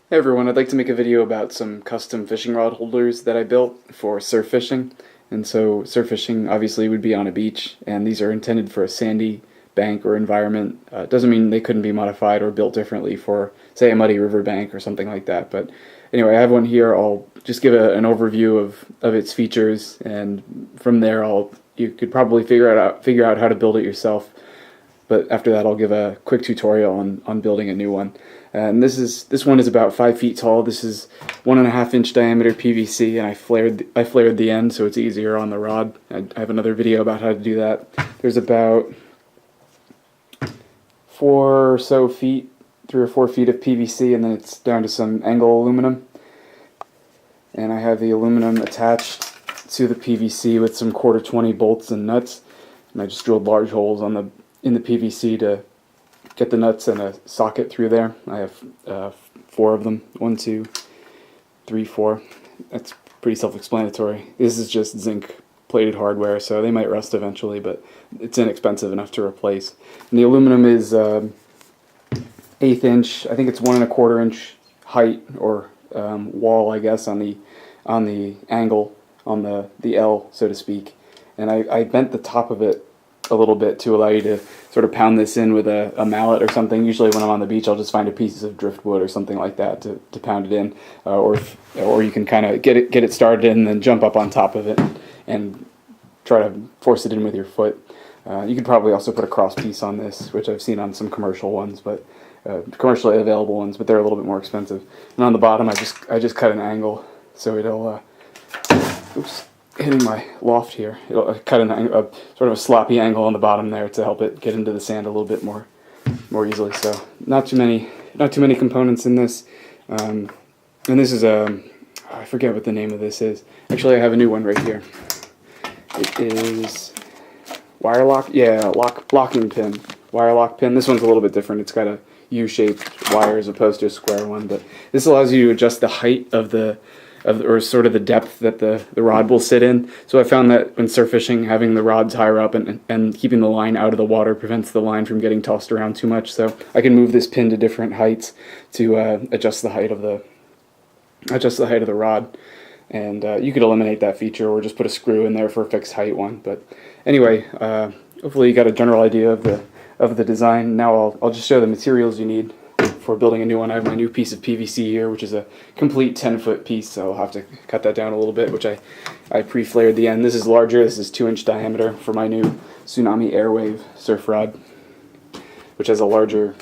Hey everyone, I'd like to make a video about some custom fishing rod holders that I built for surf fishing. And so surf fishing obviously would be on a beach, and these are intended for a sandy bank or environment. Doesn't mean they couldn't be modified or built differently for, say, a muddy river bank or something like that. But anyway, I have one here. I'll just give an overview of its features, and from there you could probably figure out how to build it yourself. But after that, I'll give a quick tutorial on building a new one. And this one is about 5 feet tall. This is 1.5 inch diameter PVC, and I flared the end so it's easier on the rod. I have another video about how to do that. There's about 3 or 4 feet of PVC, and then it's down to some angle aluminum. And I have the aluminum attached to the PVC with some 1/4-20 bolts and nuts. And I just drilled large holes in the PVC to get the nuts and a socket through there. I have 4 of them. 1, 2, 3, 4. That's pretty self-explanatory. This is just zinc plated hardware, so they might rust eventually, but it's inexpensive enough to replace. And the aluminum is 1/8 inch. I think it's 1 1/4 inch height or wall, I guess, on the angle on the L, so to speak. And I bent the top of it a little bit to allow you to sort of pound this in with a mallet or something. Usually when I'm on the beach, I'll just find a piece of driftwood or something like that to pound it in, or you can kind of get it started and then jump up on top of it and try to force it in with your foot. You could probably also put a cross piece on this, which I've seen on some commercial ones, but commercially available ones, but they're a little bit more expensive. And on the bottom, I just cut an angle so it'll oops. Hitting my loft here. It'll cut a sort of a sloppy angle on the bottom there to help it get into the sand a little bit more easily. So not too many components in this. And this is I forget what the name of this is. Actually, I have a new one right here. It is wire lock. Yeah, locking pin. Wire lock pin. This one's a little bit different. It's got a U-shaped wire as opposed to a square one. But this allows you to adjust the height or sort of the depth that the rod will sit in. So I found that when surf fishing, having the rods higher up and keeping the line out of the water prevents the line from getting tossed around too much. So I can move this pin to different heights to adjust the height of the rod. And you could eliminate that feature or just put a screw in there for a fixed height one. But anyway, hopefully you got a general idea of the design. Now I'll just show the materials you need for building a new one. I have my new piece of PVC here, which is a complete 10-foot piece, so I'll have to cut that down a little bit, which I pre-flared the end. This is larger. This is 2-inch diameter for my new Tsunami Airwave surf rod, which has a larger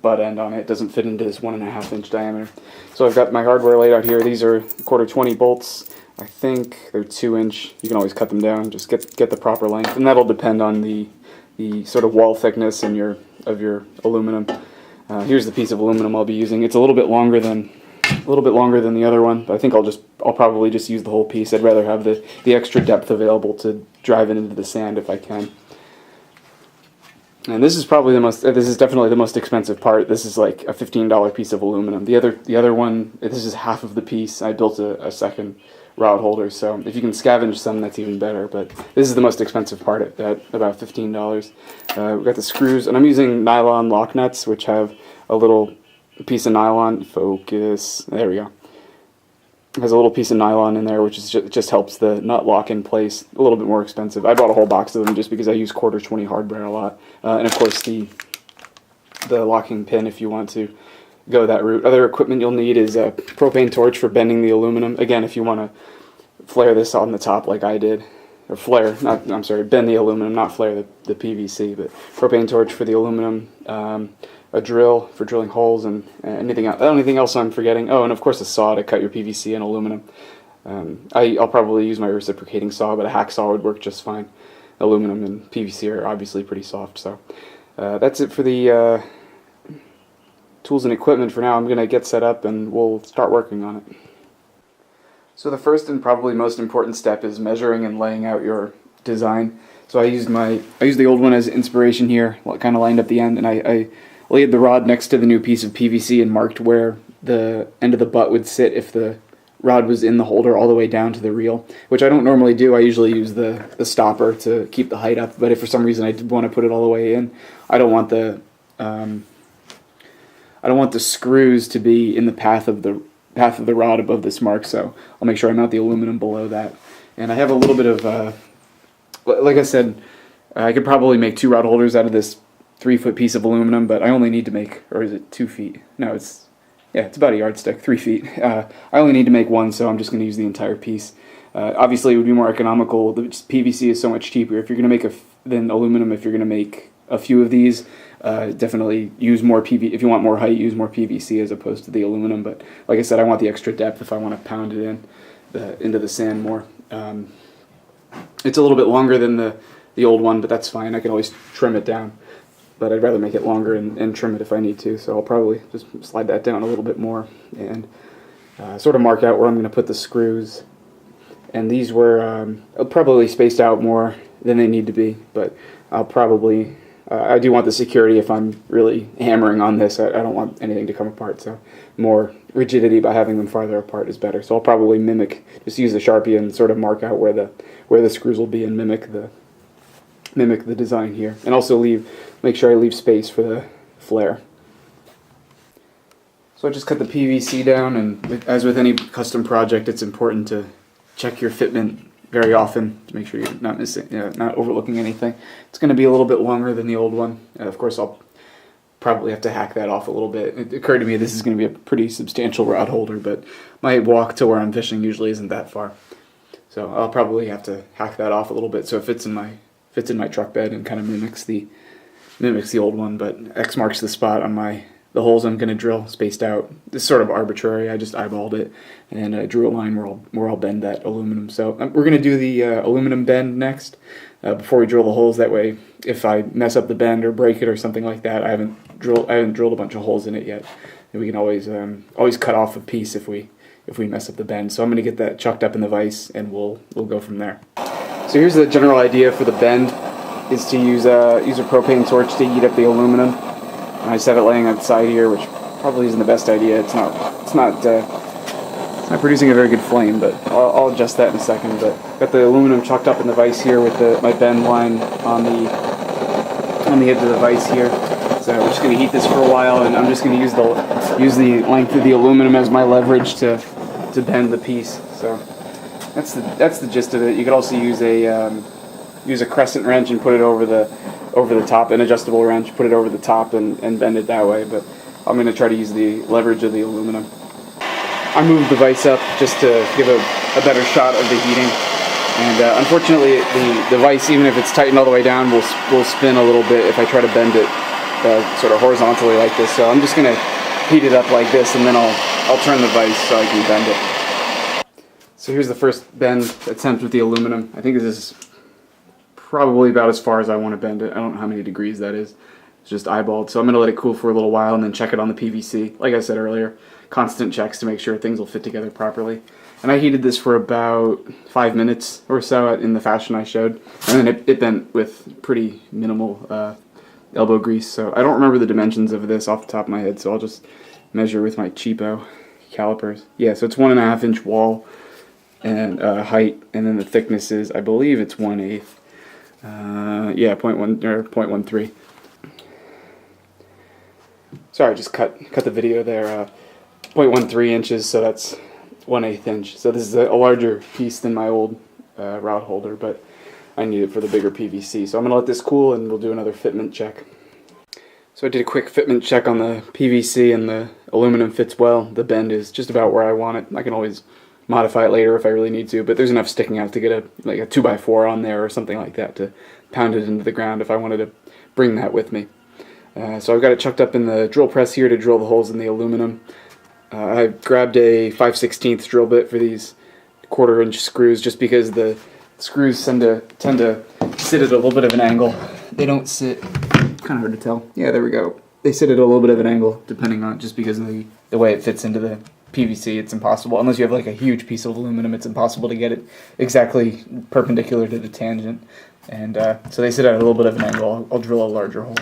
butt end on it. It doesn't fit into this 1.5-inch diameter. So I've got my hardware laid out here. These are 1/4-20 bolts. I think they're 2-inch. You can always cut them down. Just get the proper length, and that'll depend on the sort of wall thickness of your aluminum. Here's the piece of aluminum I'll be using. It's a little bit longer than the other one, but I think I'll probably just use the whole piece. I'd rather have the extra depth available to drive it into the sand if I can. And this is definitely the most expensive part. This is like a $15 piece of aluminum. The other one, this is half of the piece. I built a second rod holder, so if you can scavenge some, that's even better. But this is the most expensive part at about $15. We've got the screws, and I'm using nylon lock nuts, which have a little piece of nylon. Focus. There we go. It has a little piece of nylon in there, which just helps the nut lock in place. A little bit more expensive. I bought a whole box of them just because I use 1/4-20 hardware a lot. And of course the locking pin if you want to go that route. Other equipment you'll need is a propane torch for bending the aluminum. Again, if you want to flare this on the top like I did, or bend the aluminum, not flare the PVC, but propane torch for the aluminum, a drill for drilling holes, and anything else I'm forgetting. Oh, and of course a saw to cut your PVC and aluminum. I'll probably use my reciprocating saw, but a hacksaw would work just fine. Aluminum and PVC are obviously pretty soft, so that's it for the tools and equipment for now. I'm going to get set up and we'll start working on it. So the first and probably most important step is measuring and laying out your design. So I used the old one as inspiration here, kind of lined up the end, and I laid the rod next to the new piece of PVC and marked where the end of the butt would sit if the rod was in the holder all the way down to the reel, which I don't normally do. I usually use the stopper to keep the height up, but if for some reason I did want to put it all the way in, I don't want I don't want the screws to be in the path of the rod above this mark, so I'll make sure I mount the aluminum below that. And I have a little bit of, like I said, I could probably make 2 rod holders out of this 3-foot piece of aluminum, but I only need to make, or is it 2 feet? No, it's about a yardstick, 3 feet. I only need to make 1, so I'm just going to use the entire piece. Obviously, it would be more economical. The PVC is so much cheaper. If you're going to make than aluminum, if you're going to make a few of these, definitely use more PVC. If you want more height, use more PVC as opposed to the aluminum. But like I said, I want the extra depth if I want to pound it into the sand more. It's a little bit longer than the old one, but that's fine. I can always trim it down. But I'd rather make it longer and trim it if I need to. So I'll probably just slide that down a little bit more and sort of mark out where I'm going to put the screws. And these were probably spaced out more than they need to be, but I'll probably, I do want the security if I'm really hammering on this. I don't want anything to come apart, so more rigidity by having them farther apart is better. So I'll probably just use the Sharpie and sort of mark out where the screws will be and mimic the design here. And also make sure I leave space for the flare. So I just cut the PVC down, and as with any custom project, it's important to check your fitment very often to make sure you're not not overlooking anything. It's going to be a little bit longer than the old one. Of course, I'll probably have to hack that off a little bit. It occurred to me this is going to be a pretty substantial rod holder, but my walk to where I'm fishing usually isn't that far. So I'll probably have to hack that off a little bit so it fits in my truck bed and kind of mimics the old one. But X marks the spot on the holes I'm going to drill, spaced out. This is sort of arbitrary. I just eyeballed it and drew a line where I'll bend that aluminum. So we're going to do the aluminum bend next before we drill the holes. That way, if I mess up the bend or break it or something like that, I haven't drilled a bunch of holes in it yet. And we can always cut off a piece if we mess up the bend. So I'm going to get that chucked up in the vise, and we'll go from there. So here's the general idea for the bend: is to use a propane torch to heat up the aluminum. And I just have it laying on its side here, which probably isn't the best idea. It's not producing a very good flame, but I'll adjust that in a second. But got the aluminum chucked up in the vise here with my bend line on the edge of the vise here. So we're just going to heat this for a while, and I'm just going to use the length of the aluminum as my leverage to bend the piece. So that's the gist of it. You could also use a crescent wrench and put it over the top, an adjustable wrench, put it over the top and bend it that way, but I'm going to try to use the leverage of the aluminum. I moved the vise up just to give a better shot of the heating, and unfortunately the vise, even if it's tightened all the way down, will spin a little bit if I try to bend it sort of horizontally like this. So I'm just going to heat it up like this, and then I'll turn the vise so I can bend it. So here's the first bend attempt with the aluminum. I think this is probably about as far as I want to bend it. I don't know how many degrees that is. It's just eyeballed. So I'm going to let it cool for a little while and then check it on the PVC. Like I said earlier, constant checks to make sure things will fit together properly. And I heated this for about 5 minutes or so in the fashion I showed. And then it bent with pretty minimal elbow grease. So I don't remember the dimensions of this off the top of my head, so I'll just measure with my cheapo calipers. Yeah, so it's 1.5 inch wall and height, and then the thickness is, I believe it's 1/8. 0.1 or 0.13. Sorry, I just cut the video there. 0.13 inches, so that's 1/8 inch. So this is a larger piece than my old rod holder, but I need it for the bigger PVC. So I'm going to let this cool, and we'll do another fitment check. So I did a quick fitment check on the PVC, and the aluminum fits well. The bend is just about where I want it. I can always modify it later if I really need to, but there's enough sticking out to get a 2x4 on there or something like that to pound it into the ground if I wanted to bring that with me. So I've got it chucked up in the drill press here to drill the holes in the aluminum. I grabbed a 5/16 drill bit for these 1/4 inch screws just because the screws tend to sit at a little bit of an angle. They don't sit, kind of hard to tell. Yeah, there we go. They sit at a little bit of an angle depending on, just because of the way it fits into the PVC. It's impossible, unless you have like a huge piece of aluminum, it's impossible to get it exactly perpendicular to the tangent. And so they sit at a little bit of an angle. I'll drill a larger hole,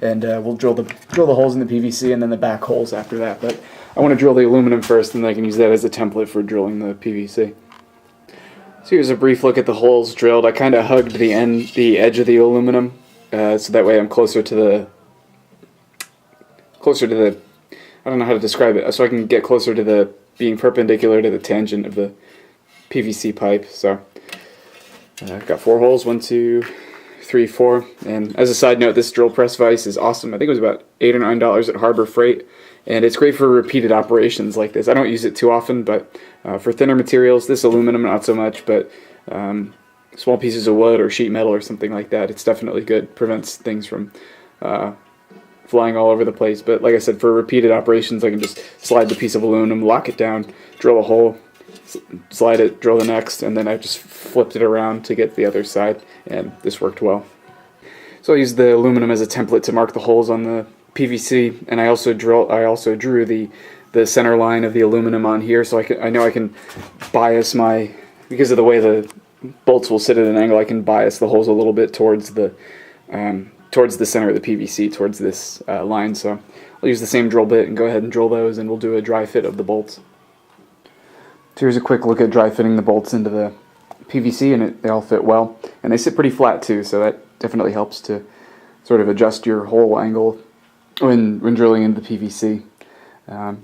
and we'll drill the holes in the PVC and then the back holes after that. But I want to drill the aluminum first, and then I can use that as a template for drilling the PVC. So here's a brief look at the holes drilled. I kind of hugged the edge of the aluminum, so that way I'm closer to the I don't know how to describe it, so I can get closer to the being perpendicular to the tangent of the PVC pipe. So I've got 4 holes, 1, 2, 3, 4. And as a side note, this drill press vise is awesome. I think it was about $8 or $9 at Harbor Freight, and it's great for repeated operations like this. I don't use it too often, but for thinner materials, this aluminum not so much, but small pieces of wood or sheet metal or something like that, it's definitely good. Prevents things from flying all over the place. But like I said, for repeated operations, I can just slide the piece of aluminum, lock it down, drill a hole, slide it, drill the next, and then I just flipped it around to get the other side, and this worked well. So I used the aluminum as a template to mark the holes on the PVC, and I also drew the center line of the aluminum on here, so I know I can bias because of the way the bolts will sit at an angle, I can bias the holes a little bit towards the center of the PVC, towards this line. So I'll use the same drill bit and go ahead and drill those, and we'll do a dry fit of the bolts. So here's a quick look at dry fitting the bolts into the PVC, and they all fit well, and they sit pretty flat too, so that definitely helps to sort of adjust your hole angle when drilling into the PVC.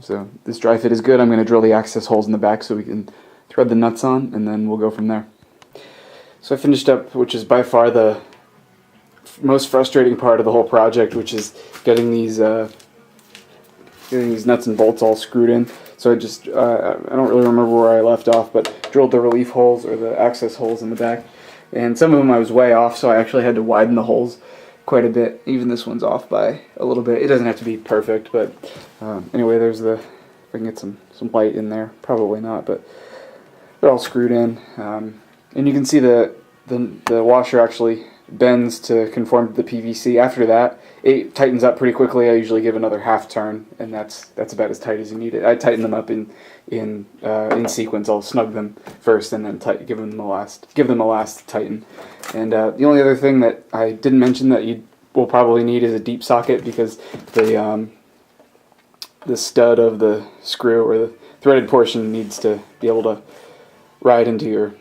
So this dry fit is good. I'm going to drill the access holes in the back so we can thread the nuts on, and then we'll go from there. So I finished up, which is by far the most frustrating part of the whole project, which is getting these nuts and bolts all screwed in. So I don't really remember where I left off, but drilled the relief holes, or the access holes in the back, and some of them I was way off, so I actually had to widen the holes quite a bit. Even this one's off by a little bit. It doesn't have to be perfect, but anyway, there's if I can get some light in there, probably not, but they're all screwed in, and you can see the washer actually bends to conform to the PVC. After that, it tightens up pretty quickly. I usually give another half turn, and that's about as tight as you need it. I tighten them up in sequence. I'll snug them first, and then give them a last to tighten. And the only other thing that I didn't mention that you will probably need is a deep socket, because the stud of the screw, or the threaded portion, needs to be able to ride into your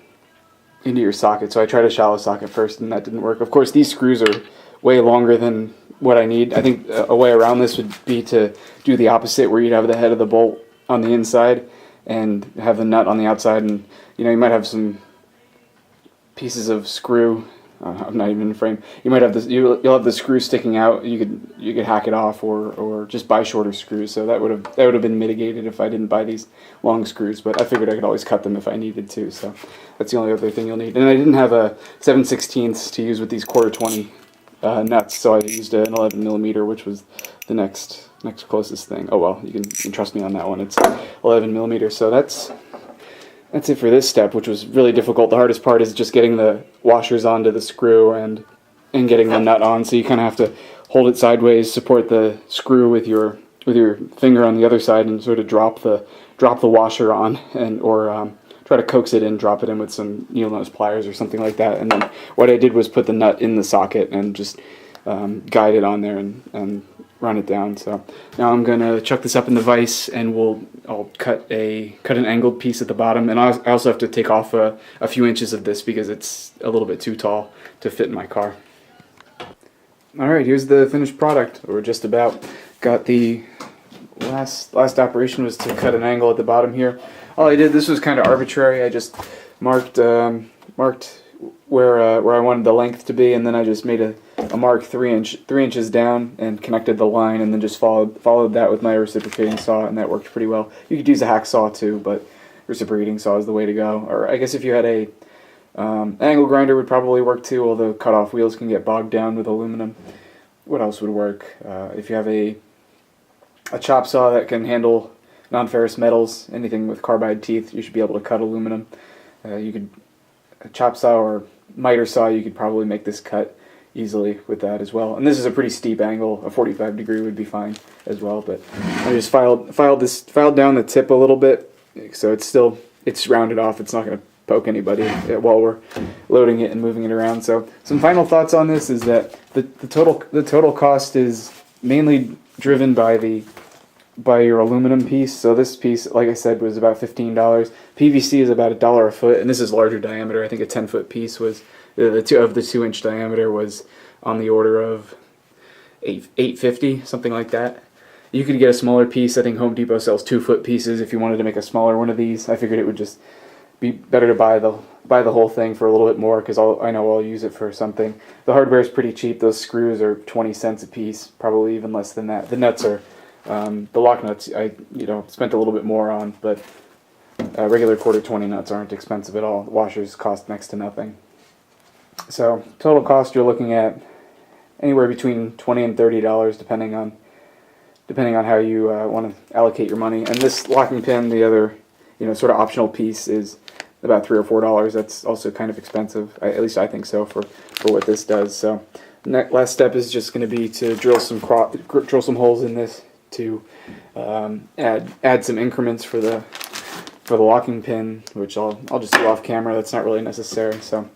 socket. So I tried a shallow socket first, and that didn't work. Of course, these screws are way longer than what I need. I think a way around this would be to do the opposite, where you'd have the head of the bolt on the inside and have the nut on the outside, and you might have some pieces of screw. I'm not even in the frame. You might have this. You'll have the screw sticking out. You could hack it off, or just buy shorter screws. So that would have been mitigated if I didn't buy these long screws. But I figured I could always cut them if I needed to. So that's the only other thing you'll need. And I didn't have a 7/16 to use with these 1/4-20 nuts, so I used an 11mm, which was the next closest thing. Oh well, you can trust me on that one. It's 11mm. So that's it for this step, which was really difficult. The hardest part is just getting the washers onto the screw and getting the nut on. So you kind of have to hold it sideways, support the screw with your finger on the other side, and sort of drop the washer on, or try to coax it in, drop it in with some needle nose pliers or something like that. And then what I did was put the nut in the socket and just guide it on there and run it down. So now I'm gonna chuck this up in the vise, and I'll cut an angled piece at the bottom, and I also have to take off a few inches of this because it's a little bit too tall to fit in my car. Alright, here's the finished product. We're just about got the last operation was to cut an angle at the bottom here. All I did, this was kind of arbitrary. I just marked where I wanted the length to be, and then I just made a mark 3 inches down and connected the line, and then just followed that with my reciprocating saw, and that worked pretty well. You could use a hacksaw too, but reciprocating saw is the way to go. Or I guess if you had an angle grinder would probably work too, although cut-off wheels can get bogged down with aluminum. What else would work? If you have a chop saw that can handle non-ferrous metals, anything with carbide teeth, you should be able to cut aluminum. A chop saw or miter saw, you could probably make this cut easily with that as well. And this is a pretty steep angle. A 45-degree would be fine as well. But I just filed down the tip a little bit, so it's rounded off. It's not going to poke anybody while we're loading it and moving it around. So some final thoughts on this is that the total cost is mainly driven by your aluminum piece. So this piece, like I said, was about $15. PVC is about $1 a foot, and this is larger diameter. I think a 10-foot piece was the 2-inch diameter was on the order of $8.50, something like that. You could get a smaller piece. I think Home Depot sells 2-foot pieces if you wanted to make a smaller one of these. I figured it would just be better to buy the whole thing for a little bit more, because I know I'll use it for something. The hardware is pretty cheap. Those screws are 20 cents a piece, probably even less than that. The nuts are the lock nuts. I spent a little bit more on, but regular quarter 20 nuts aren't expensive at all. Washers cost next to nothing. So total cost, you're looking at anywhere between $20 and $30, depending on how you want to allocate your money. And this locking pin, the other sort of optional piece, is about $3 or $4. That's also kind of expensive. At least I think so for what this does. So last step is just going to be to drill some holes in this to add some increments for the locking pin, which I'll just do off camera. That's not really necessary. So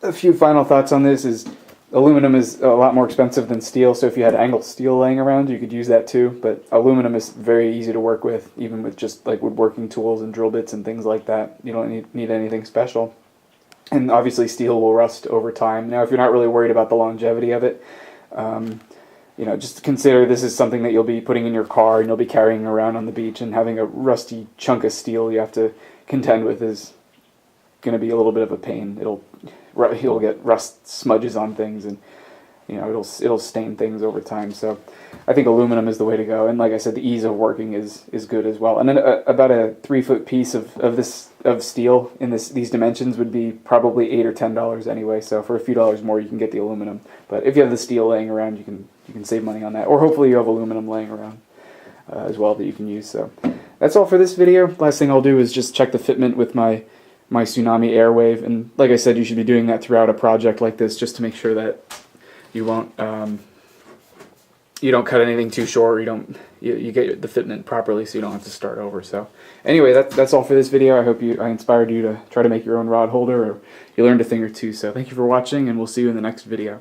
a few final thoughts on this is aluminum is a lot more expensive than steel, so if you had angled steel laying around, you could use that too, but aluminum is very easy to work with, even with just like woodworking tools and drill bits and things like that. You don't need anything special. And obviously steel will rust over time. Now, if you're not really worried about the longevity of it, just consider this is something that you'll be putting in your car and you'll be carrying around on the beach, and having a rusty chunk of steel you have to contend with is going to be a little bit of a pain. You'll get rust smudges on things, and it'll stain things over time. So I think aluminum is the way to go, and like I said, the ease of working is good as well. And then about a 3-foot piece of steel in these dimensions would be probably $8 or $10 anyway. So for a few dollars more, you can get the aluminum. But if you have the steel laying around, you can save money on that. Or hopefully you have aluminum laying around as well that you can use. So that's all for this video. Last thing I'll do is just check the fitment with my Tsunami Airwave, and like I said, you should be doing that throughout a project like this, just to make sure that you don't cut anything too short, or you get the fitment properly, so you don't have to start over. So anyway, that's all for this video. I hope I inspired you to try to make your own rod holder, or you learned a thing or two. So thank you for watching, and we'll see you in the next video.